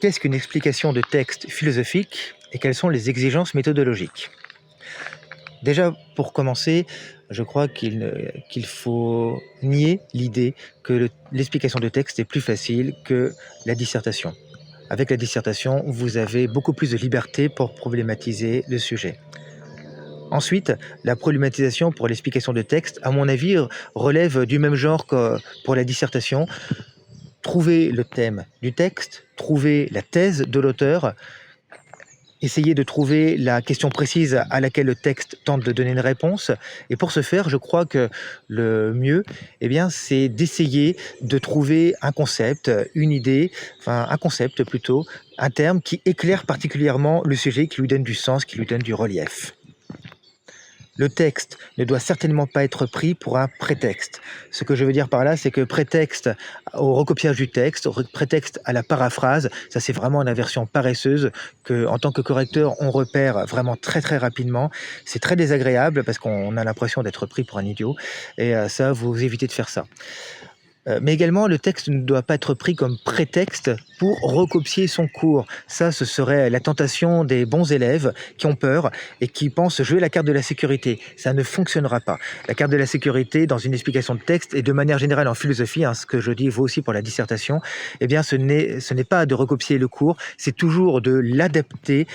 Qu'est-ce qu'une explication de texte philosophique et quelles sont les exigences méthodologiques? Déjà, pour commencer, je crois qu'il faut nier l'idée que l'explication de texte est plus facile que la dissertation. Avec la dissertation, vous avez beaucoup plus de liberté pour problématiser le sujet. Ensuite, la problématisation pour l'explication de texte, à mon avis, relève du même genre que pour la dissertation. Trouver le thème du texte, trouver la thèse de l'auteur, essayer de trouver la question précise à laquelle le texte tente de donner une réponse. Et pour ce faire, je crois que le mieux, c'est d'essayer de trouver un concept, une idée, enfin un concept plutôt, un terme qui éclaire particulièrement le sujet, qui lui donne du sens, qui lui donne du relief. Le texte ne doit certainement pas être pris pour un prétexte. Ce que je veux dire par là, c'est que prétexte au recopiage du texte, prétexte à la paraphrase, ça c'est vraiment une aversion paresseuse que, en tant que correcteur, on repère vraiment très très rapidement. C'est très désagréable parce qu'on a l'impression d'être pris pour un idiot et ça, vous évitez de faire ça. Mais également, le texte ne doit pas être pris comme prétexte pour recopier son cours. Ça, ce serait la tentation des bons élèves qui ont peur et qui pensent jouer la carte de la sécurité. Ça ne fonctionnera pas. La carte de la sécurité, dans une explication de texte, et de manière générale en philosophie, ce que je dis vaut aussi pour la dissertation, ce n'est pas de recopier le cours, c'est toujours de l'adapter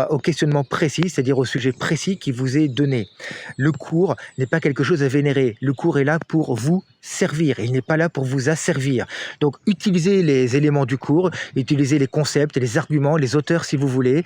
au questionnement précis, c'est-à-dire au sujet précis qui vous est donné. Le cours n'est pas quelque chose à vénérer. Le cours est là pour vous servir. Il n'est pas là pour vous asservir. Donc, utilisez les éléments du cours, utilisez les concepts, les arguments, les auteurs si vous voulez.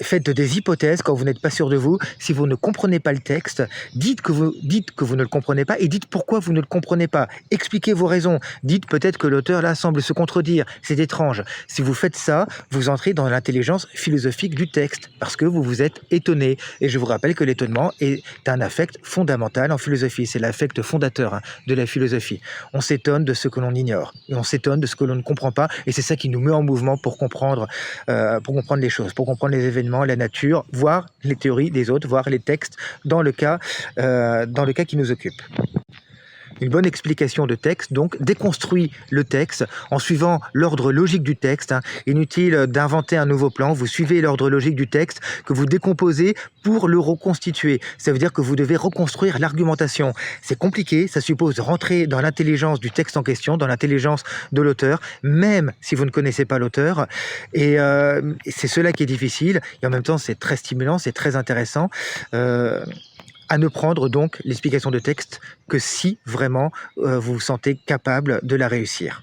Faites des hypothèses quand vous n'êtes pas sûr de vous. Si vous ne comprenez pas le texte, dites que vous ne le comprenez pas et dites pourquoi vous ne le comprenez pas. Expliquez vos raisons. Dites peut-être que l'auteur là semble se contredire. C'est étrange. Si vous faites ça, vous entrez dans l'intelligence philosophique du texte parce que vous vous êtes étonné. Et je vous rappelle que l'étonnement est un affect fondamental en philosophie. C'est l'affect fondateur de la philosophie. On s'étonne de ce que l'on ignore et on s'étonne de ce que l'on ne comprend pas et c'est ça qui nous met en mouvement pour comprendre les choses, pour comprendre les événements, la nature, voir les théories des autres, voir les textes dans le cas qui nous occupe. Une bonne explication de texte, donc, déconstruit le texte en suivant l'ordre logique du texte. Inutile d'inventer un nouveau plan, vous suivez l'ordre logique du texte que vous décomposez pour le reconstituer. Ça veut dire que vous devez reconstruire l'argumentation. C'est compliqué, ça suppose de rentrer dans l'intelligence du texte en question, dans l'intelligence de l'auteur, même si vous ne connaissez pas l'auteur. Et c'est cela qui est difficile, et en même temps c'est très stimulant, c'est très intéressant. À ne prendre donc l'explication de texte que si vraiment vous vous sentez capable de la réussir.